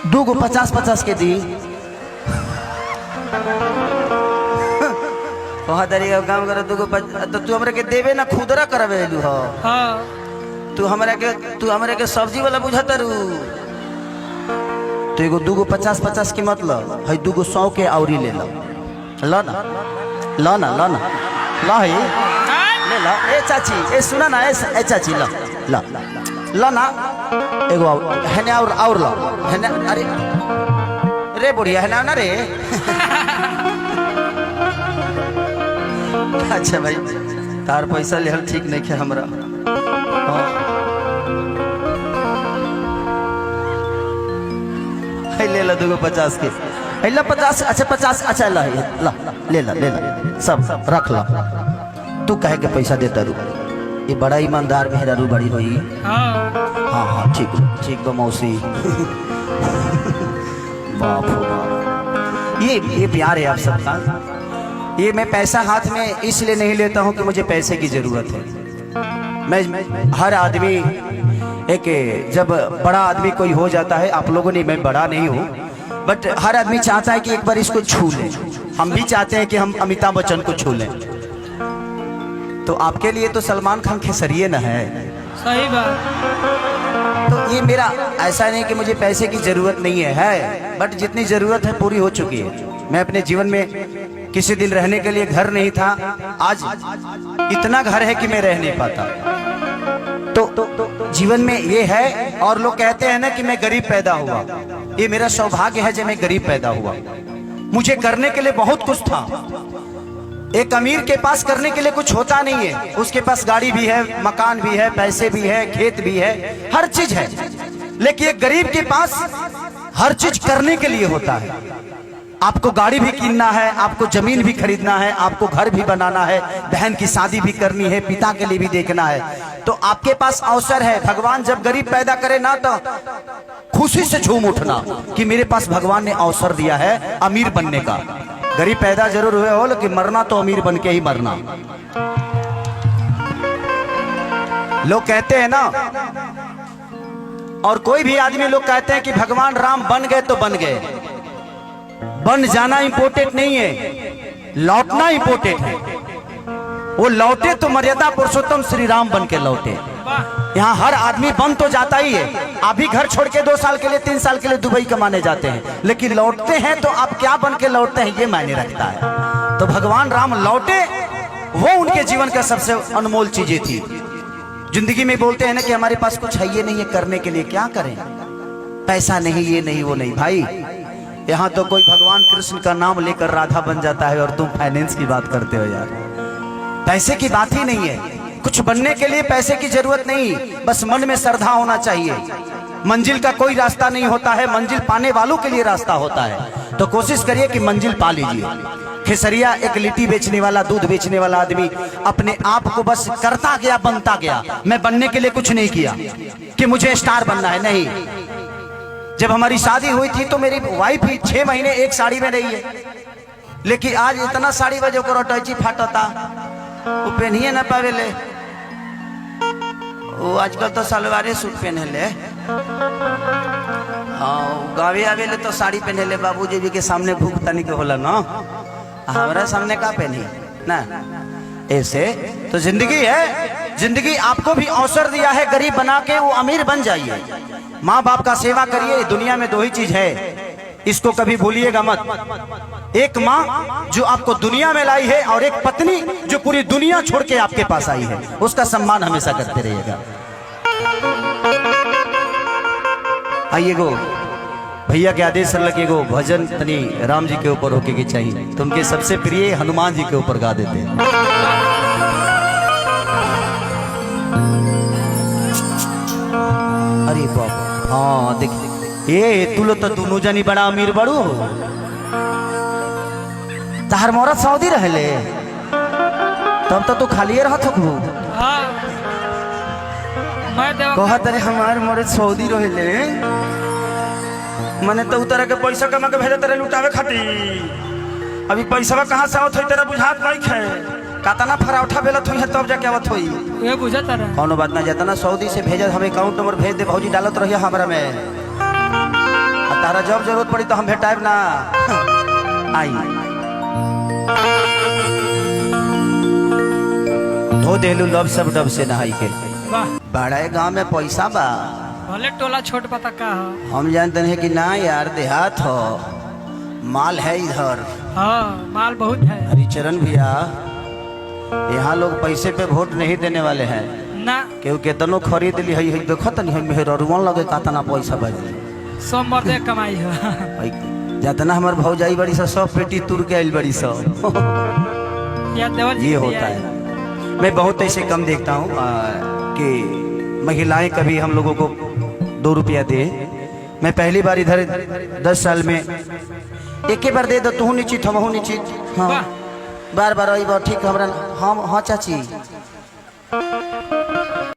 2 गो 50-50 के दी कहा तरीका काम कर 2 गो तो तू हमरा के देवे ना खुदरा करवे लू हो। हाँ तू हमरा के सब्जी वाला बुझाता रू। तो एगो 2 गो 50-50 की मतलब है 2 गो 100 के औरी ले लो। लो ना लो ना लो ना लो है ले लो। ए चाची ए सुना ना ए चाची लो लो लो ना एगो है ना और लो है ना। अरे रे बुढ़िया है ना रे अच्छा भाई तार पैसा ले ठीक नहीं है हमरा। ले लो 2 गो 50 के ला 50। अच्छा 50 अच्छा ला ले ला सब रख ला। तू कहे के पैसा देता रू ये बड़ा ईमानदार मेहरा रू बड़ी हुई। हाँ ठीक बा मौसी बाप हो बाप ये प्यार है आप सबका। ये मैं पैसा हाथ में इसलिए नहीं लेता हूँ कि मुझे पैसे की जरूरत है। मैं हर आदमी एक जब बड़ा आदमी कोई हो जाता है आप लोगों ने मैं बड़ा नहीं हूँ बट हर आदमी चाहता है कि एक बार इसको छू लें। हम भी चाहते हैं कि हम अमिताभ बच्चन को छू लें। तो आपके लिए तो सलमान खान खेसरिए न है। सही बात। तो ये मेरा ऐसा नहीं कि मुझे पैसे की जरूरत नहीं है बट जितनी जरूरत है पूरी हो चुकी है। मैं अपने जीवन में किसी दिन रहने के लिए घर नहीं था, आज इतना घर है कि मैं रह नहीं पाता। तो जीवन में ये है। और लोग कहते हैं ना कि मैं गरीब पैदा हुआ, ये मेरा सौभाग्य है जब मैं गरीब पैदा हुआ। मुझे करने के लिए बहुत कुछ था। एक अमीर के पास करने के लिए कुछ होता नहीं है। उसके पास गाड़ी भी है, मकान भी है, पैसे भी है, खेत भी है, हर चीज है। लेकिन एक गरीब के पास हर चीज करने के लिए होता है। आपको गाड़ी भी कीनना है, आपको जमीन भी खरीदना है, आपको घर भी बनाना है, बहन की शादी भी करनी है, पिता के लिए भी देखना है। तो आपके पास अवसर है। भगवान जब गरीब पैदा करे ना तो खुशी से झूम उठना कि मेरे पास भगवान ने अवसर दिया है अमीर बनने का। गरीब पैदा जरूर हुए हो लेकिन मरना तो अमीर बन के ही मरना। लोग कहते हैं ना, और कोई भी आदमी लोग कहते हैं कि भगवान राम बन गए तो बन गए। बन जाना इंपोर्टेंट नहीं है, लौटना इंपोर्टेंट है। वो लौटे तो मर्यादा पुरुषोत्तम श्री राम बन के लौटे। यहाँ हर आदमी बन तो जाता ही है। आप भी घर छोड़ के 2 साल के लिए 3 साल के लिए दुबई कमाने जाते हैं, लेकिन लौटते हैं तो आप क्या बन के लौटते हैं ये मायने रखता है। तो भगवान राम लौटे, वो उनके जीवन का सबसे अनमोल चीजें थी। जिंदगी में बोलते हैं ना कि हमारे पास कुछ है ये नहीं है करने के लिए, क्या करें, पैसा नहीं, ये नहीं वो नहीं। भाई यहाँ तो कोई भगवान कृष्ण का नाम लेकर राधा बन जाता है और तुम फाइनेंस की बात करते हो यार। पैसे की बात ही नहीं है। कुछ बनने के लिए पैसे की जरूरत नहीं, बस मन में श्रद्धा होना चाहिए। मंजिल का कोई रास्ता नहीं होता है, मंजिल पाने वालों के लिए रास्ता होता है। तो कोशिश करिए कि मंजिल पा लीजिए। खेसरिया एक लिट्टी बेचने वाला, दूध बेचने वाला आदमी अपने आप को बस करता गया, बनता गया। मैं बनने के लिए कुछ नहीं किया कि मुझे स्टार बनना है, नहीं। जब हमारी शादी हुई थी तो मेरी वाइफ ही 6 महीने एक साड़ी में रही है, लेकिन आज इतना साड़ी बजे को अटैची फाटता वो पहनिए ना पावे ले। वो आजकल तो सलवारे सूट पहने ले। हाँ गावे आवे ले तो साड़ी पहने ले। बाबूजी भी के सामने भूख तनी के होला ना, हमारा सामने का पहनी ना। ऐसे तो जिंदगी है। जिंदगी आपको भी अवसर दिया है गरीब बना के वो अमीर बन जाइए। माँ बाप का सेवा करिए। दुनिया में 2 ही चीज है, इसको कभी भूलिएगा मत। एक माँ जो आपको दुनिया में लाई है और एक पत्नी जो पूरी दुनिया छोड़ के आपके पास आई है। उसका सम्मान हमेशा करते रहिएगा। आइए गो भैया के आदेश लगे गो भजन तनी राम जी के ऊपर होके के चाहिए, तो उनके सबसे प्रिय हनुमान जी के ऊपर गा देते हैं। अरे बाबा हाँ देख ये तू लो तो दोनों जनी बड़ा अमीर बड़ू। तहार मोरत सऊदी रहले तब तो तू खाली रहत हो। कहत अरे हमार मोरत सऊदी रहले मने तो उतर के पैसा कमा के भेजे तेरे लुटावे खाती। अभी पैसा कहाँ से आवत हो तेरा बुझात नहीं खे। कातना फराउठा बेलत हुई है तब जाके आवत हुई। ये बुझाता रहा कौनो बात ना। जाता ना सऊदी से भेजा हमें अकाउंट नंबर भेज दे, भौजी डालत रहिए हमरा में। तारा तारा जब जरूरत पड़ी तो हम भेटाएब ना। आई धो देलू लब सब डब से नहाई के। वाह बड़े गांव में पैसा बा, भले टोला छोट पता का हो। हम जानते हैं कि ना यार, देहात हो, माल है इधर। हाँ माल बहुत है। हरिचरण भैया, यहाँ लोग पैसे पे वोट नहीं देने वाले हैं ना, क्यों केतनो खरीद ली है। देखो तनी मेहरुआ लगे कातना पैसा बाजी, सब मर्दे कमाई हो। जितना हमार भौजाई बड़ी सब पेटी तुर के आइल बड़ी सब। या देवर जी ये दिया होता है। मैं बहुत ऐसे कम देखता हूँ कि महिलाएं कभी हम लोगों को 2 रुपया दे। मैं पहली बार इधर 10 साल में एक ही बार दे दो, तू निश्चित हम निश्चित। हाँ वाह। बार बार आई बार ठीक हमरा। हम हाँ चाची